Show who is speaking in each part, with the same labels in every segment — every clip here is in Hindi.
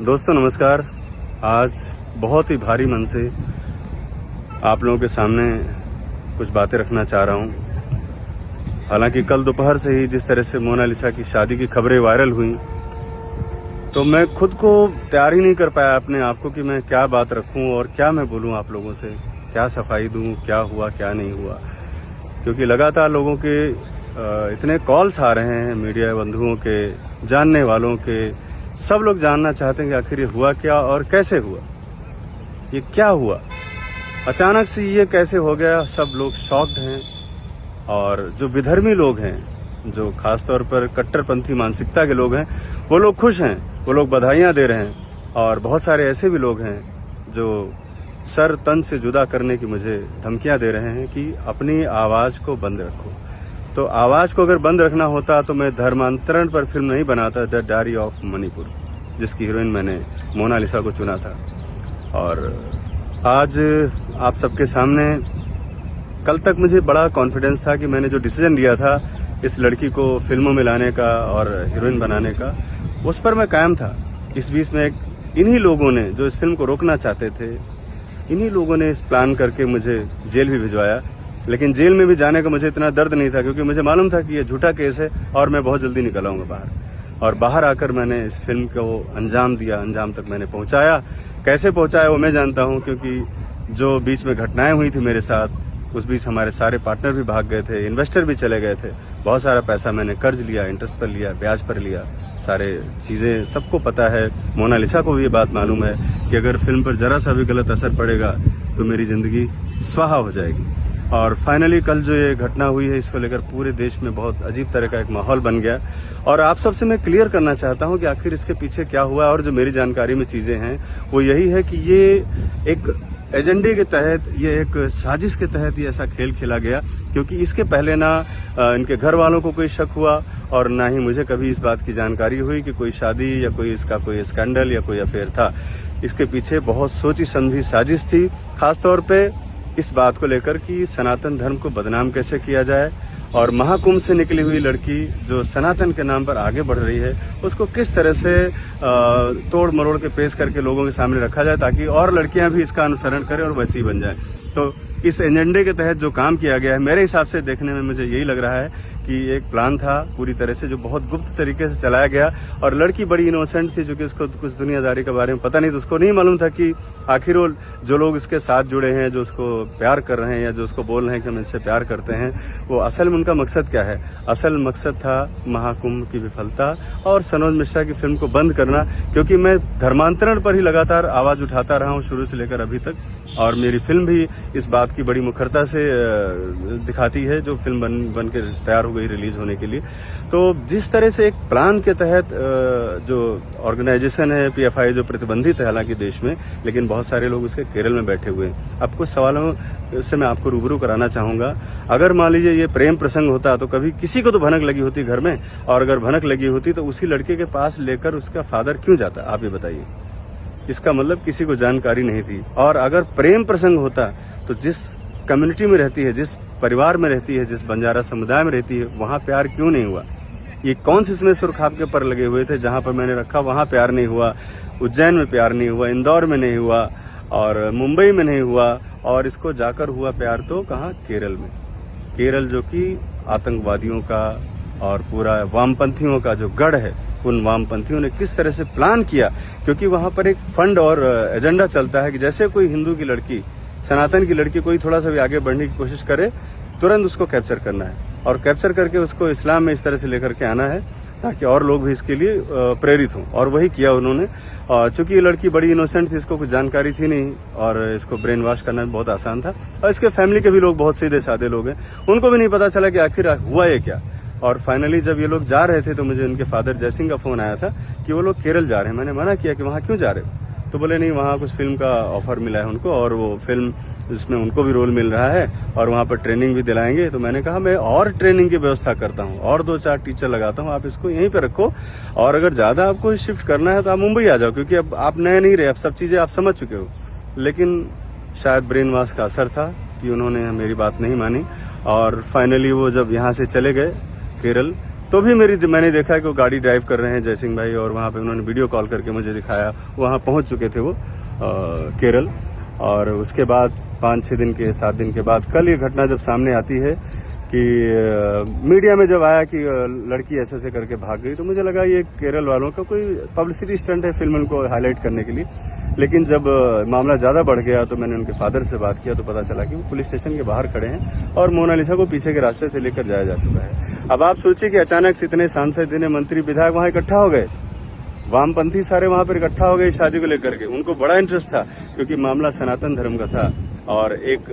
Speaker 1: दोस्तों नमस्कार। आज बहुत ही भारी मन से आप लोगों के सामने कुछ बातें रखना चाह रहा हूं। हालांकि कल दोपहर से ही जिस तरह से मोनालिसा की शादी की खबरें वायरल हुई तो मैं खुद को तैयार ही नहीं कर पाया अपने आप को कि मैं क्या बात रखूं और क्या मैं बोलूं आप लोगों से, क्या सफाई दूं, क्या हुआ क्या नहीं हुआ। क्योंकि लगातार लोगों के इतने कॉल्स आ रहे हैं, मीडिया बंधुओं के, जानने वालों के, सब लोग जानना चाहते हैं कि आखिर ये हुआ क्या और कैसे हुआ, ये क्या हुआ, अचानक से ये कैसे हो गया। सब लोग शॉक्ड हैं और जो विधर्मी लोग हैं, जो खासतौर पर कट्टरपंथी मानसिकता के लोग हैं, वो लोग खुश हैं, वो लोग बधाइयां दे रहे हैं। और बहुत सारे ऐसे भी लोग हैं जो सर तन से जुदा करने की मुझे धमकियां दे रहे हैं कि अपनी आवाज को बंद रखो। तो आवाज को अगर बंद रखना होता तो मैं धर्मांतरण पर फिल्म नहीं बनाता, द डायरी ऑफ मणिपुर, जिसकी हीरोइन मैंने मोनालिसा को चुना था। और आज आप सबके सामने, कल तक मुझे बड़ा कॉन्फिडेंस था कि मैंने जो डिसीजन लिया था इस लड़की को फिल्मों में लाने का और हीरोइन बनाने का, उस पर मैं कायम था। इस बीच में इन्हीं लोगों ने जो इस फिल्म को रोकना चाहते थे, इन्हीं लोगों ने इस प्लान करके मुझे जेल भी भिजवाया। लेकिन जेल में भी जाने का मुझे इतना दर्द नहीं था, क्योंकि मुझे मालूम था कि ये झूठा केस है और मैं बहुत जल्दी निकल आऊंगा बाहर। और बाहर आकर मैंने इस फिल्म को अंजाम दिया, अंजाम तक मैंने पहुंचाया। कैसे पहुंचाया वो मैं जानता हूं, क्योंकि जो बीच में घटनाएं हुई थी मेरे साथ, उस बीच हमारे सारे पार्टनर भी भाग गए थे, इन्वेस्टर भी चले गए थे, बहुत सारा पैसा मैंने कर्ज लिया, इंटरेस्ट पर लिया, ब्याज पर लिया, सारे चीजें सबको पता है। मोनालिसा को भी ये बात मालूम है कि अगर फिल्म पर जरा सा भी गलत असर पड़ेगा तो मेरी जिंदगी स्वाहा हो जाएगी। और फाइनली कल जो ये घटना हुई है, इसको लेकर पूरे देश में बहुत अजीब तरह का एक माहौल बन गया। और आप सबसे मैं क्लियर करना चाहता हूं कि आखिर इसके पीछे क्या हुआ। और जो मेरी जानकारी में चीजें हैं वो यही है कि ये एक एजेंडे के तहत, ये एक साजिश के तहत ये ऐसा खेल खेला गया। क्योंकि इसके पहले ना इनके घर वालों को कोई शक हुआ और ना ही मुझे कभी इस बात की जानकारी हुई कि कोई शादी या कोई इसका कोई स्कैंडल या कोई अफेयर था। इसके पीछे बहुत सोची समझी साजिश थी, खासतौर पे इस बात को लेकर कि सनातन धर्म को बदनाम कैसे किया जाए और महाकुंभ से निकली हुई लड़की जो सनातन के नाम पर आगे बढ़ रही है, उसको किस तरह से तोड़ मरोड़ के पेश करके लोगों के सामने रखा जाए ताकि और लड़कियां भी इसका अनुसरण करें और वैसी बन जाए। तो इस एजेंडे के तहत जो काम किया गया है, मेरे हिसाब से देखने में मुझे यही लग रहा है कि एक प्लान था पूरी तरह से, जो बहुत गुप्त तरीके से चलाया गया। और लड़की बड़ी इनोसेंट थी, जो कि उसको कुछ दुनियादारी के बारे में पता नहीं, तो उसको नहीं मालूम था कि आखिर वो जो लोग इसके साथ जुड़े हैं, जो उसको प्यार कर रहे हैं या जो उसको बोल रहे हैं कि हम इससे प्यार करते हैं, वो असल में उनका मकसद क्या है। असल मकसद था महाकुंभ की विफलता और सनोज मिश्रा की फिल्म को बंद करना। क्योंकि मैं धर्मांतरण पर ही लगातार आवाज उठाता रहा हूं शुरू से लेकर अभी तक, और मेरी फिल्म भी इस बात की बड़ी मुखरता से दिखाती है, जो फिल्म बन के तैयार हो गई रिलीज होने के लिए। तो जिस तरह से एक प्लान के तहत जो ऑर्गेनाइजेशन है PFI, जो प्रतिबंधित है हालांकि देश में, लेकिन बहुत सारे लोग उसके केरल में बैठे हुए हैं। अब कुछ सवालों से मैं आपको रूबरू कराना चाहूंगा। अगर मान लीजिए ये प्रेम प्रसंग होता तो कभी किसी को तो भनक लगी होती घर में, और अगर भनक लगी होती तो उसी लड़के के पास लेकर उसका फादर क्यों जाता, आप ये बताइए। इसका मतलब किसी को जानकारी नहीं थी। और अगर प्रेम प्रसंग होता तो जिस कम्युनिटी में रहती है, जिस परिवार में रहती है, जिस बंजारा समुदाय में रहती है, वहां प्यार क्यों नहीं हुआ। ये कौन से इसमें सुरखाब के पर लगे हुए थे, जहां पर मैंने रखा वहां प्यार नहीं हुआ, उज्जैन में प्यार नहीं हुआ, इंदौर में नहीं हुआ और मुंबई में नहीं हुआ, और इसको जाकर हुआ प्यार तो कहाँ, केरल में। केरल जो कि आतंकवादियों का और पूरा वामपंथियों का जो गढ़ है, उन वामपंथियों ने किस तरह से प्लान किया। क्योंकि वहां पर एक फंड और एजेंडा चलता है कि जैसे कोई हिंदू की लड़की, सनातन की लड़की कोई थोड़ा सा भी आगे बढ़ने की कोशिश करे, तुरंत उसको कैप्चर करना है और कैप्चर करके उसको इस्लाम में इस तरह से लेकर के आना है ताकि और लोग भी इसके लिए प्रेरित हों। और वही किया उन्होंने। और चूंकि ये लड़की बड़ी इनोसेंट थी, इसको कुछ जानकारी थी नहीं और इसको ब्रेन वॉश करना बहुत आसान था। और इसके फैमिली के भी लोग बहुत सीधे साधे लोग हैं, उनको भी नहीं पता चला कि आखिर हुआ ये क्या। और फाइनली जब ये लोग जा रहे थे तो मुझे उनके फादर जयसिंह का फोन आया था कि वो लोग केरल जा रहे हैं। मैंने मना किया कि वहां क्यों जा रहे हो, तो बोले नहीं, वहां कुछ फिल्म का ऑफर मिला है उनको और वो फिल्म, जिसमें उनको भी रोल मिल रहा है और वहां पर ट्रेनिंग भी दिलाएंगे। तो मैंने कहा मैं और ट्रेनिंग की व्यवस्था करता हूं और 2-4 टीचर लगाता हूं, आप इसको यहीं पे रखो, और अगर ज्यादा आपको शिफ्ट करना है तो आप मुंबई आ जाओ, क्योंकि अब आप नए नहीं रहे, अब सब चीजें आप समझ चुके हो। लेकिन शायद ब्रेन वॉश का असर था कि उन्होंने मेरी बात नहीं मानी और फाइनली वो जब यहाँ से चले गए केरल, तो भी मैंने देखा कि वो गाड़ी ड्राइव कर रहे हैं जय सिंह भाई, और वहाँ पे उन्होंने वीडियो कॉल करके मुझे दिखाया। वहाँ पहुँच चुके थे वो केरल। और उसके बाद 5-6 दिन के 7 दिन के बाद कल ये घटना जब सामने आती है कि मीडिया में जब आया कि लड़की ऐसे ऐसे करके भाग गई, तो मुझे लगा ये केरल वालों का कोई पब्लिसिटी स्टंट है फिल्म को हाईलाइट करने के लिए। लेकिन जब मामला ज़्यादा बढ़ गया तो मैंने उनके फादर से बात किया तो पता चला कि वो पुलिस स्टेशन के बाहर खड़े हैं और मोनालिसा को पीछे के रास्ते से लेकर जाया जा चुका है। अब आप सोचिए कि अचानक से इतने सांसद, इतने मंत्री, विधायक वहां इकट्ठा हो गए, वामपंथी सारे वहां पर इकट्ठा हो गए शादी को लेकर के। उनको बड़ा इंटरेस्ट था क्योंकि मामला सनातन धर्म का था, और एक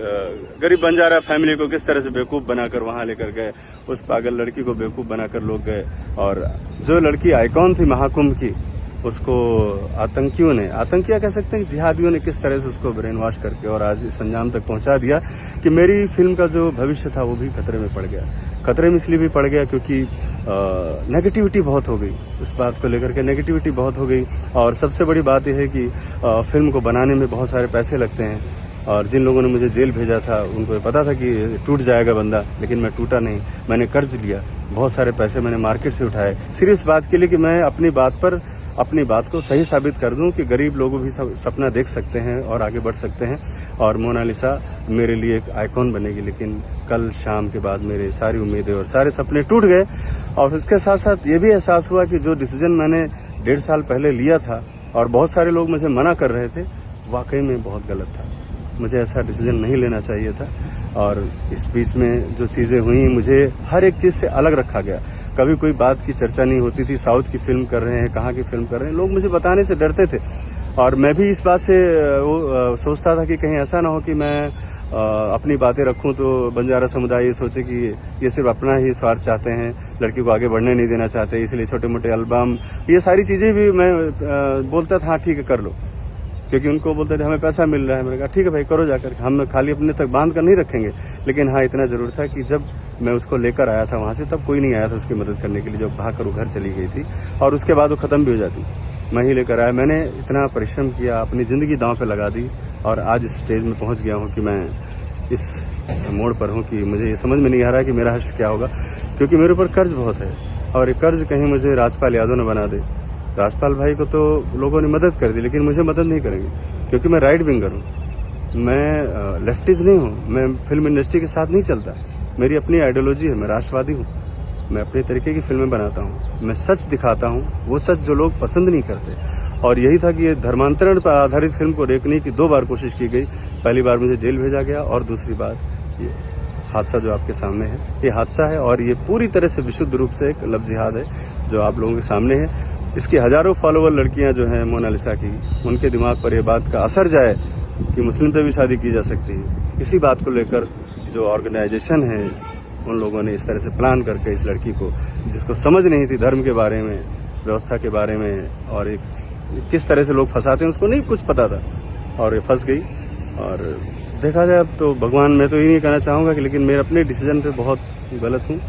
Speaker 1: गरीब बंजारा फैमिली को किस तरह से बेवकूफ बनाकर वहां लेकर गए, उस पागल लड़की को बेवकूफ बनाकर लोग गए। और जो लड़की आइकॉन थी महाकुंभ की, उसको आतंकियां कह सकते हैं, जिहादियों ने किस तरह से उसको ब्रेन वॉश करके और आज इस अंजाम तक पहुंचा दिया कि मेरी फिल्म का जो भविष्य था वो भी खतरे में पड़ गया। खतरे में इसलिए भी पड़ गया क्योंकि नेगेटिविटी बहुत हो गई, उस बात को लेकर के नेगेटिविटी बहुत हो गई। और सबसे बड़ी बात यह है कि फिल्म को बनाने में बहुत सारे पैसे लगते हैं, और जिन लोगों ने मुझे जेल भेजा था उनको पता था कि टूट जाएगा बंदा, लेकिन मैं टूटा नहीं। मैंने कर्ज लिया, बहुत सारे पैसे मैंने मार्केट से उठाए, सिर्फ इस बात के लिए कि मैं अपनी बात को सही साबित कर दूं कि गरीब लोग भी सपना देख सकते हैं और आगे बढ़ सकते हैं, और मोनालिसा मेरे लिए एक आइकॉन बनेगी। लेकिन कल शाम के बाद मेरे सारी उम्मीदें और सारे सपने टूट गए। और उसके साथ साथ ये भी एहसास हुआ कि जो डिसीजन मैंने 1.5 साल पहले लिया था और बहुत सारे लोग मुझे मना कर रहे थे, वाकई में बहुत गलत था। मुझे ऐसा डिसीजन नहीं लेना चाहिए था। और इस बीच में जो चीजें हुई, मुझे हर एक चीज से अलग रखा गया। कभी कोई बात की चर्चा नहीं होती थी, साउथ की फिल्म कर रहे हैं, कहाँ की फिल्म कर रहे हैं, लोग मुझे बताने से डरते थे। और मैं भी इस बात से सोचता था कि कहीं ऐसा ना हो कि मैं अपनी बातें रखूं तो बंजारा समुदाय ये सोचे कि ये सिर्फ अपना ही स्वार्थ चाहते हैं, लड़की को आगे बढ़ने नहीं देना चाहते, इसलिए छोटे मोटे एल्बम, ये सारी चीजें भी मैं बोलता था हाँ ठीक है कर लो, क्योंकि उनको बोलते थे हमें पैसा मिल रहा है। मैंने कहा ठीक है भाई करो जाकर, हम खाली अपने तक बांध कर नहीं रखेंगे। लेकिन हाँ इतना जरूर था कि जब मैं उसको लेकर आया था वहां से, तब कोई नहीं आया था उसकी मदद करने के लिए, जब भाग कर वो घर चली गई थी, और उसके बाद वो खत्म भी हो जाती। मैं ही लेकर आया, मैंने इतना परिश्रम किया, अपनी जिंदगी दांव पे लगा दी, और आज इस स्टेज में पहुंच गया हूं कि मैं इस मोड़ पर हूं कि मुझे ये समझ में नहीं आ रहा है कि मेरा हश्र क्या होगा, क्योंकि मेरे ऊपर कर्ज बहुत है। और ये कर्ज कहीं मुझे राजपाल यादव ने बना दे। राजपाल भाई को तो लोगों ने मदद कर दी, लेकिन मुझे मदद नहीं करेंगे क्योंकि मैं राइट विंगर हूँ, मैं लेफ्टिस्ट नहीं हूँ, मैं फिल्म इंडस्ट्री के साथ नहीं चलता। मेरी अपनी आइडियोलॉजी है, मैं राष्ट्रवादी हूँ, मैं अपने तरीके की फिल्में बनाता हूँ, मैं सच दिखाता हूँ, वो सच जो लोग पसंद नहीं करते। और यही था कि ये धर्मांतरण पर आधारित फिल्म को रोकने की 2 बार कोशिश की गई। पहली बार मुझे जेल भेजा गया, और दूसरी बार ये हादसा जो आपके सामने है, ये हादसा है, और ये पूरी तरह से विशुद्ध रूप से एक लव जिहाद है जो आप लोगों के सामने है। इसकी हजारों फॉलोवर लड़कियां जो हैं मोनालिसा की, उनके दिमाग पर यह बात का असर जाए कि मुस्लिम पे भी शादी की जा सकती है, इसी बात को लेकर जो ऑर्गेनाइजेशन है उन लोगों ने इस तरह से प्लान करके इस लड़की को, जिसको समझ नहीं थी धर्म के बारे में, व्यवस्था के बारे में, और एक किस तरह से लोग फंसाते हैं उसको नहीं कुछ पता था, और ये फंस गई। और देखा जाए अब तो भगवान, मैं तो ये नहीं कहना चाहूँगा कि, लेकिन मेरे अपने डिसीजन पे बहुत गलत हूँ।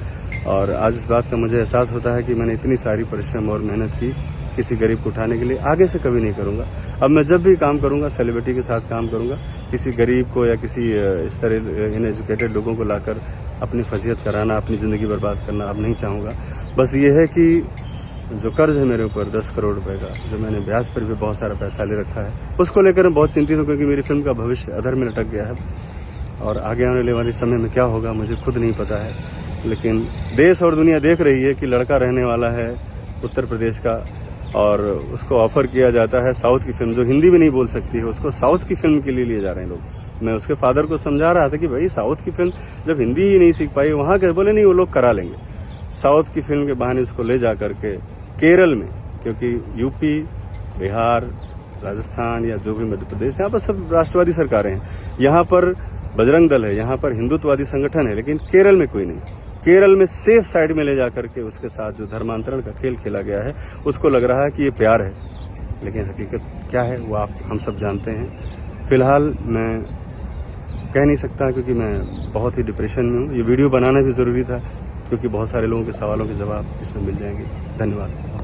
Speaker 1: और आज इस बात का मुझे एहसास होता है कि मैंने इतनी सारी परिश्रम और मेहनत की किसी गरीब को उठाने के लिए, आगे से कभी नहीं करूँगा। अब मैं जब भी काम करूँगा सेलिब्रिटी के साथ काम करूँगा, किसी गरीब को या किसी इस तरह इनएजुकेटेड लोगों को लाकर अपनी फजीहत कराना, अपनी ज़िंदगी बर्बाद करना अब नहीं चाहूँगा। बस ये है कि जो कर्ज है मेरे ऊपर 10 करोड़ रुपए का, जो मैंने ब्याज पर भी बहुत सारा पैसा ले रखा है, उसको लेकर मैं बहुत चिंतित हूँ, क्योंकि मेरी फिल्म का भविष्य अधर में लटक गया है, और आगे आने वाले समय में क्या होगा मुझे खुद नहीं पता है। लेकिन देश और दुनिया देख रही है कि लड़का रहने वाला है उत्तर प्रदेश का, और उसको ऑफर किया जाता है साउथ की फिल्म, जो हिंदी भी नहीं बोल सकती है, उसको साउथ की फिल्म के लिए लिए जा रहे हैं लोग। मैं उसके फादर को समझा रहा था कि भाई साउथ की फिल्म जब हिंदी ही नहीं सीख पाई वहां के, बोले नहीं वो लोग करा लेंगे। साउथ की फिल्म के बहाने उसको ले जा करके केरल में, क्योंकि यूपी, बिहार, राजस्थान या जो भी मध्य प्रदेश, यहाँ पर सब राष्ट्रवादी सरकारें हैं, यहाँ पर बजरंग दल है, यहाँ पर हिंदुत्ववादी संगठन है, लेकिन केरल में कोई नहीं। केरल में सेफ साइड में ले जाकर के उसके साथ जो धर्मांतरण का खेल खेला गया है, उसको लग रहा है कि ये प्यार है, लेकिन हकीकत क्या है वो हम सब जानते हैं। फिलहाल मैं कह नहीं सकता, क्योंकि मैं बहुत ही डिप्रेशन में हूँ। ये वीडियो बनाना भी जरूरी था, क्योंकि बहुत सारे लोगों के सवालों के जवाब इसमें मिल जाएंगे। धन्यवाद।